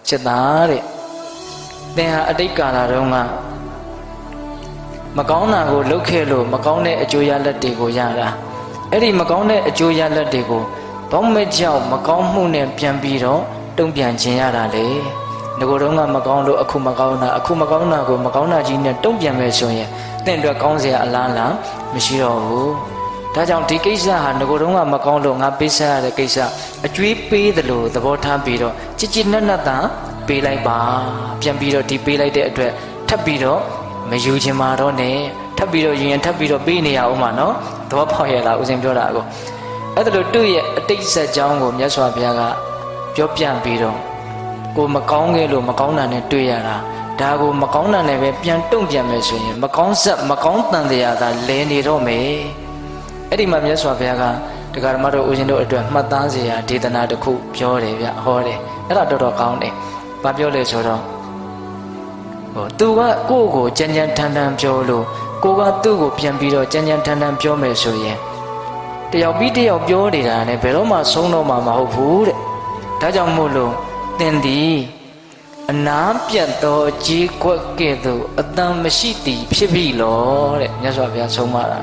ချက်သားတဲ့သင်ဟာအတိတ်ကာလတုန်းကမကောင်းတာကိုလုပ်ခဲ့လို့မကောင်းတဲ့အကျိုးရလဒ်တွေကိုရတာအဲ့ဒီမကောင်းတဲ့အကျိုးရလဒ်တွေကိုဘောင်းမဲ့ကြောင့်မကောင်းမှုနဲ့ပြန်ပြီးတော့တုံ့ပြန်ခြင်းရတာလေငကိုတုန်းကမကောင်းလို့အခုမကောင်းတာအခုမကောင်းတာကိုမကောင်းတာကြီးနဲ့တုံ့ပြန်မယ်ဆိုရင်သင်အတွက်ကောင်းစရာအလားအလာမရှိတော့ဘူးဒါကြောင့်ဒီကိစ္စဟာငကိုတုန်းကမကောင်းလို့ငါပေးစားရတဲ့ကိစ္စအကျွေးပေးတယ်လို့သဘောထားပြီးတော့ကြည်ကြည်နက်နက်သာပေးလိုက်ပါပြန်ပြီးတော့ဒီပေးလိုက်တဲ့အတွက်ထပ်ပြီးတော့မယူချင်ပါတော့နဲ့ထပ်ပြီးတော့ယူရင်ထပ်ပြီးတော့ပေးနေရအောင်ပါနော်သဘောပေါက်ရလားဦးဇင်ပြောတာကိုအဲ့ဒါလို့သူ့ရဲ့အတိတ်ဆက်ကြောင်းကိုမြတ်စွာဘုရားကပြောပြပြီးတော့ကိုမကောင်းခဲ့လို့မကောင်းတာနဲ့တွေ့ရတာဒါကိုမကောင်းတာနဲ့ပဲပြန်တုံ့ပြန်မယ်ဆိုရင်မကောင်းဆက်မကောင်းတန်တရားသာလဲနေတော့မယ်အဲ့ဒီမှာမြတ်စွာဘုရားကတရားဓမ္မတို့ဦးဇင်းတို့အတွက်မှတ်သားစရာဒေသနာတစ်ခုပြောတယ်ဗျဟောတယ်အဲ့ဒါတော်တော်ကောင်းတယ်ဘာပြောလဲဆိုတော့သူကကိုယ့်ကိုကြမ်းကြမ်းထန်ထန်ပြောလို့ကိုကသူ့ကိုပြန်ပြီးတော့ကြမ်းကြမ်းထန်ထန်ပြောမယ်ဆိုရင်တယောက်ပြီးတယောက်ပြောနေတာနဲ့ဘယ်တော့မှဆုံးတော့မှာမဟုတ်ဘူးတဲ့ဒါကြောင့်မို့လို့သင်သည်အနာပြတ်သောကြီးကွက်ကဲ့သို့အတန်မရှိသည်ဖြစ်ပြီလောတဲ့မြတ်စွာဘုရားဆုံးမတာ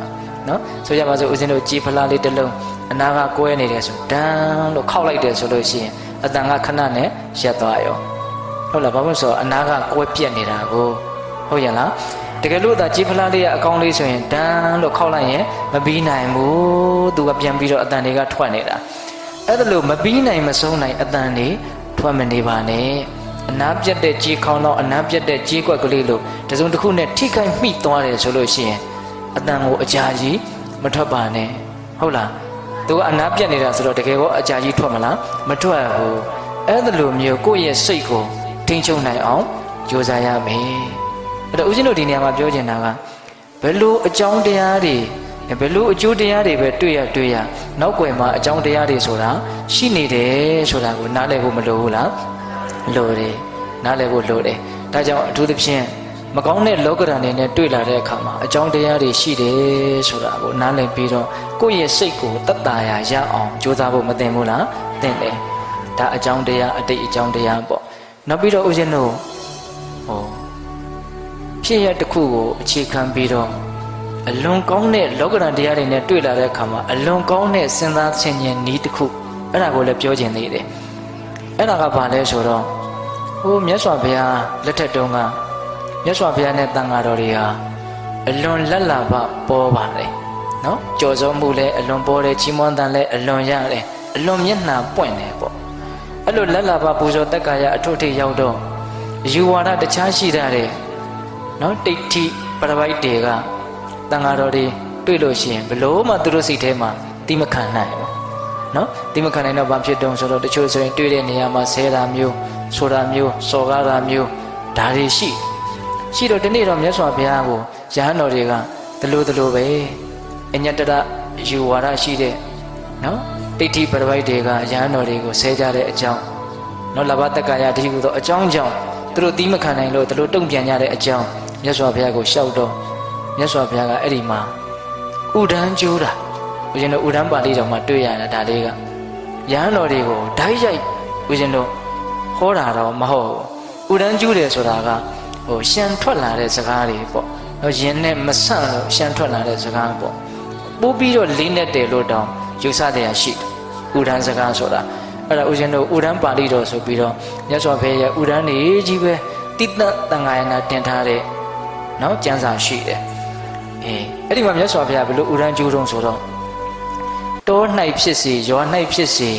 နော်ဆိုကြပါစို့ဦးဇင်းတို့ကြီးဖလားလေးတစ်လုံးအနာကကွဲနေတယ်ဆိုဒန်းလို့ခောက်လိုက်တယ်ဆိုလို့ရှိရင်အတန်ကခဏနဲ့ရပ်သွားရောဟုတ်လားဘာလို့ဆိုအနာကကွဲပြက်နေတာကိုဟုတ်ရလားတကယ်လို့သာကြီးဖလားလေးကအကောင်းလေးဆိုရင်ဒန်းလို့ခောက်လိုက်ရင်မပြီးနိုင်ဘူးသူကပြန်ပြီးတော့အတန်တွေကထွက်နေတာအဲ့ဒါလို့မပြီးနိုင်မဆုံးနိုင်အတန်တွေထွက်မနေပါနဲ့အနာပြတ်တဲ့ကြီးခေါင်းတော့အနာပြတ်တဲ့ကြီးကွက်ကလေးလို့တစုံတစ်ခုနဲ့ထိခိုက်မိသွားတယ်ဆိုလို့ရှိရင်အတန်ကိုအကြာကြီးမထွက်ပါနဲ့ဟုတ်လားသူကအနာပြတ်နေတာဆိုတော့တကယ်ကောအကြာကြီးထွက်မလားမထွက်ဘူးအဲ့ဒါလိုမျိုးကိုယ့်ရဲ့စိတ်ကိုထိန်းချုပ်နိုင်အောင်ကြိုးစားရမယ်အဲ့တော့ဦးဇင်းတို့ဒီနေရာမှာပြောချင်တာကဘယ်လိုအကြောင်းတရားတွေဘယ်လိုအကျိုးတရားတွေပဲတွေ့ရနောက်ွယ်မှာအကြောင်းတရားတွေဆိုတာရှိနေတယ်ဆိုတာကိုနားလည်ဖို့မလိုဘူးလားလိုတယ်နားလည်ဖို့လိုတယ်ဒါကြောင့်အထူးသဖြင့်မကောင်းတဲ့လောကဓာတ်တွေနဲ့တွေ့လာတဲ့အခါမှာအကြောင်းတရားတွေရှိတယ်ဆိုတာကိုနားလည်ပြီးတော့ကိုယ့်ရဲ့စိတ်ကိုတတ်တာရအောင်ကြိုးစားဖို့မသင့်ဘူးလားသင့်တယ်ဒါအကြောင်းတရားအတိတ်အကြောင်းတရားပေါ့နောက်ပြီးတော့ဦးဇင်းတို့ဖြစ်ရတစ်ခုကိုအခြေခံပြီးတော့အလွန်ကောင်းတဲ့လောကဓာတ်တရားတွေနဲ့တွေ့လာတဲ့အခါမှာအလွန်ကောင်းတဲ့စဉ်းစားဆင်ခြင်နည်းတစ်ခုအဲ့ဒါကိုလည်းပြောခြင်းသေးတယ်အဲ့ဒါကဘာလဲဆိုတော့မြတ်စွာဘုရားလက်ထက်တုန်းကမြတ်စွာဘုရားနဲ့တန်ဃာတော်တွေဟာအလွန်လက်လာပပေါ်ပါတယ်နော်ကြော်စောမှုလည်းအလွန်ပေါ်တယ်ချီးမွမ်းတန်လည်းအလွန်ရတယ်အလွန်မျက်နှာပွင့်တယ်ပေါ့အဲ့လိုလက်လာပပူဇော်တက်ကာယအထွတ်ထိပ်ရောက်တော့ယူဝါဒတခြားရှိတာတဲ့နော်တိဋ္ဌိပရပိုက်တွေကတန်ဃာတော်တွေတွေ့လို့ရှိရင်ဘလို့မှသူတို့စိတ်ထဲမှာတိမခံနိုင်ဘူးနော်တိမခံနိုင်တော့ဘာဖြစ်တုံးဆိုတော့တချို့ဆိုရင်တွေ့တဲ့နေရာမှာဆဲတာမျိုးဆိုတာမျိုးစော်ကားတာမျိုးဒါတွေရှိတော့ဒီနေ့တော့မြတ်စွာဘုရားကိုယဟန်တော်တွေကဒလိုပဲအညတရယူဝါဒရှိတဲ့နော်တိဋ္ဌိပရပိုက်တွေကယဟန်တော်တွေကိုဆဲကြတဲ့အကြောင်းနော်လဘတက္ကရာဒီဟုသောအကြောင်းကြောင့်သူတို့တိမခံနိုင်လို့ဒီလိုတုံ့ပြန်ကြတဲ့အကြောင်းမြတ်စွာဘုရားကိုလျှောက်တော့မြတ်စွာဘုရားကအဲ့ဒီမှာဥဒန်းကျိုးတာဦးဇင်းတို့ဥဒန်းပါဠိတော်မှာတွေ့ရတာဒါလေးကယဟန်တော်တွေကိုဓာတ်ရိုက်ဦးဇင်းတို့ဟောတာတော့မဟုတ်ဘူးဥဒန်းကျိုးတယ်ဆိုတာကရှံထွက်လာတဲ့စကားတွေပေါ့နော်ယင်နဲ့မဆန့်လို့ရှံထွက်လာတဲ့စကားပေါ့ပို့ပြီးတော့လေးနဲ့တယ်လို့တောင်ယူဆတရားရှိတယ်ဥဒန်းစကားဆိုတာအဲ့ဒါဦးဇင်းတို့ဥဒန်းပါဠိတော်ဆိုပြီးတော့မြတ်စွာဘုရားရဲ့ဥဒန်းနေကြီးပဲတိတ္တတန်ဃာယနာတင်ထားတဲ့နော်ကျမ်းစာရှိတယ်အဲ့ဒီမှာမြတ်စွာဘုရားဘယ်လိုဥဒန်းကျိုးတုံးဆိုတော့တော၌ဖြစ်စေရွာ၌ဖြစ်စေ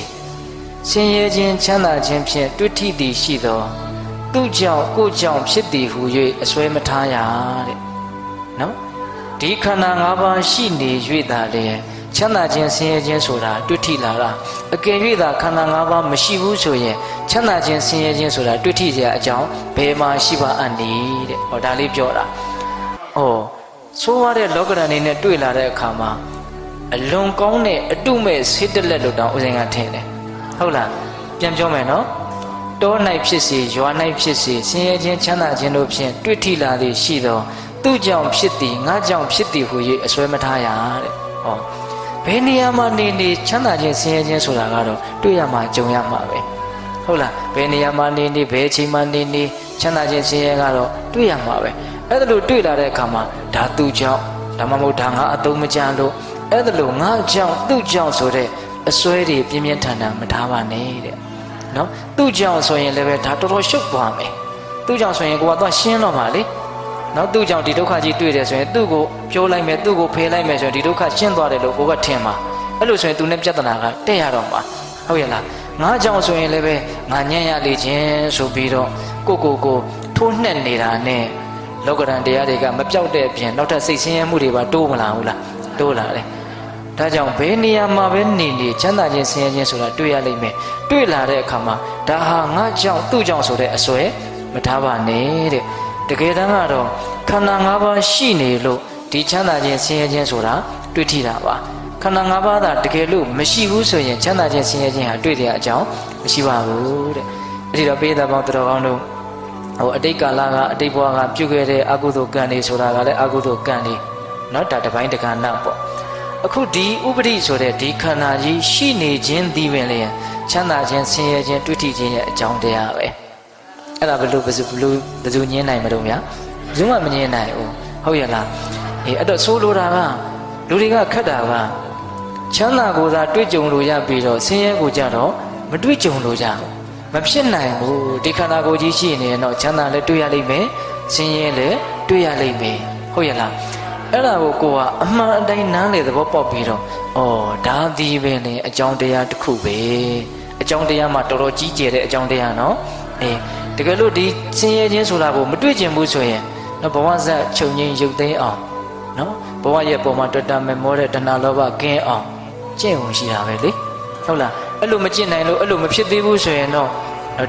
ဆင်းရဲခြင်းချမ်းသာခြင်းဖြင့်တွေ့ထိသည်ရှိသောသူကြောင့်ကိုကြောင့်ဖြစ်သည်ဟူ၍အစွဲမထားရတဲ့နော်ဒီခန္ဓာ၅ပါးရှိနေ၍သာလေချမ်းသာခြင်းဆင်းရဲခြင်းဆိုတာတွေ့ထိလာတာအကယ်၍သာခန္ဓာ၅ပါးမရှိဘူးဆိုရင်ချမ်းသာခြင်းဆင်းရဲခြင်းဆိုတာတွေ့ထိစရာအကြောင်းဘယ်မှာရှိပါအပ်နည်းတဲ့ဒါလေးပြောတာဆိုးရတဲ့လောကဓာတ်နေနဲ့တွေ့လာတဲ့အခါမှာအလွန်ကောင်းတဲ့အတုမဲ့ဆေးတလက်လို့တောင်ဦးဇင်ကထင်တယ်ဟုတ်လားပြန်ပြောမယ်နော်တော၌ဖြစ်စေရွာ၌ဖြစ်စေဆင်းရဲခြင်းချမ်းသာခြင်းတို့ဖြင့်တွေ့ထိလာသည်ရှိသောသူ့ကြောင့်ဖြစ်သည်ငါကြောင့်ဖြစ်သည်ဟူ၍အစွဲမထားရတဲ့ဘယ်နေရာမှာနေချမ်းသာခြင်းဆင်းရဲခြင်းဆိုတာကတော့တွေ့ရမှာကြုံရမှာပဲ ဟုတ်လားဘယ်နေရာမှာနေဘယ်အချိန်မှာနေချမ်းသာခြင်းဆင်းရဲကတော့တွေ့ရမှာပဲအဲ့ဒါလို့တွေ့လာတဲ့အခါမှာဒါသူ့ကြောင့်ဒါမှမဟုတ်ဒါငါအသုံးမကျလို့အဲ့ဒါလို့ငါကြောင့်သူ့ကြောင့်ဆိုတဲ့အစွဲတွေပြင်းပြင်းထန်ထန်မထားပါနဲ့တဲ့နော်သူ့ကြောင့်ဆိုရင်လည်းပဲဒါတော်တော်ရှုပ်သွားမယ်သူ့ကြောင့်ဆိုရင်ကိုကတော့ရှင်းတော့မှာလေနော်သူ့ကြောင့်ဒီဒုက္ခကြီးတွေ့တယ်ဆိုရင်သူ့ကိုပြောလိုက်မယ်သူ့ကိုဖယ်လိုက်မယ်ဆိုရင်ဒီဒုက္ခရှင်းသွားတယ်လို့ကိုကထင်မှာအဲ့လိုဆိုရင်သူနဲ့ပြဿနာကတက်ရတော့မှာဟုတ်ရဲ့လားငါကြောင့်ဆိုရင်လည်းပဲငါညံ့ရလေခြင်းဆိုပြီးတော့ကိုထိုးနှက်နေတာနဲ့လောကဓာတ်တရားတွေကမပြောက်တဲ့အပြင်နောက်ထပ်စိတ်ဆင်းရဲမှုတွေပါတိုးမလာဘူးလားတိုးလာတယ်ဒါကြောင့်ဘယ်နေရာမှာပဲနေချမ်းသာခြင်းဆင်းရဲခြင်းဆိုတာတွေ့ရလိမ့်မယ်တွေ့လာတဲ့အခါမှာဒါဟာငါကြောင့်သူ့ကြောင့်ဆိုတဲ့အစွဲမထားပါနဲ့တဲ့တကယ်တမ်းကတော့ခန္ဓာ၅ပါးရှိနေလို့ဒီချမ်းသာခြင်းဆင်းရဲခြင်းဆိုတာတွေ့ထိတာပါခန္ဓာ၅ပါးသာတကယ်လို့မရှိဘူးဆိုရင်ချမ်းသာခြင်းဆင်းရဲခြင်းဟာတွေ့တဲ့အကြောင်းမရှိပါဘူးတဲ့အဲ့ဒီတော့ပိဋကပေါင်းတော်ကောင်းတို့အတိတ်ကာလကအတိတ်ဘဝကပြုခဲ့တဲ့အကုသိုလ်ကံတွေဆိုတာကလည်းအကုသိုလ်ကံတွေเนาะဒါတစ်ပိုင်းတစ်ခါနောက်ပေါ့အခုဒီဥပဒိဆိုတဲ့ဒီခန္ဓာကြီးရှိနေခြင်းဒီပင်လေချမ်းသာခြင်းဆင်းရဲခြင်းတွေ့ထိခြင်းရဲ့အကြောင်းတရားပဲအဲ့ဒါဘယ်သူညင်းနိုင်မလို့များဘယ်သူမှမညင်းနိုင်ဘူးဟုတ်ရဲ့လားအဲ့တော့ဆိုလိုတာကလူတွေကခက်တာကချမ်းသာကိုသာတွေ့ကြုံလို့ရပြီးတော့ဆင်းရဲကိုကြတော့မတွေ့ကြုံလို့ကြဘူးမဖြစ်နိုင်ဘူးဒီခန္ဓာကိုယ်ကြီးရှိနေရင်တော့ချမ်းသာလည်းတွေ့ရလိမ့်မယ်ဆင်းရဲလည်းတွေ့ရလိမ့်မယ်ဟုတ်ရဲ့လားအဲ့ဒါကိုကိုကအမှန်အတိုင်းနားလေသဘောပေါက်ပြီးတော့ဒါဒီပဲလေအကြောင်းတရားတစ်ခုပဲအကြောင်းတရားမှာတော်တော်ကြီးကျယ်တဲ့အကြောင်းတရားနော်တကယ်လို့ဒီဆင်းရဲခြင်းဆိုတာကိုမတွေ့ကျင်ဘူးဆိုရင်နော်ဘဝဇက်ချုပ်ငိမ့်ရုပ်သိမ်းအောင်နော်ဘဝရဲ့ပုံမှာတော်တော်မမောတဲ့တဏှာလောဘကင်းအောင်ကျင့်ဝင်ရှိတာပဲလေဟုတ်လားအဲ့လိုမကျင့်နိုင်လို့အဲ့လိုမဖြစ်သေးဘူးဆိုရင်တော့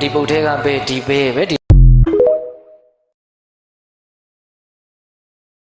ဒီပုတ်ထဲကပဲဒီပဲဒီ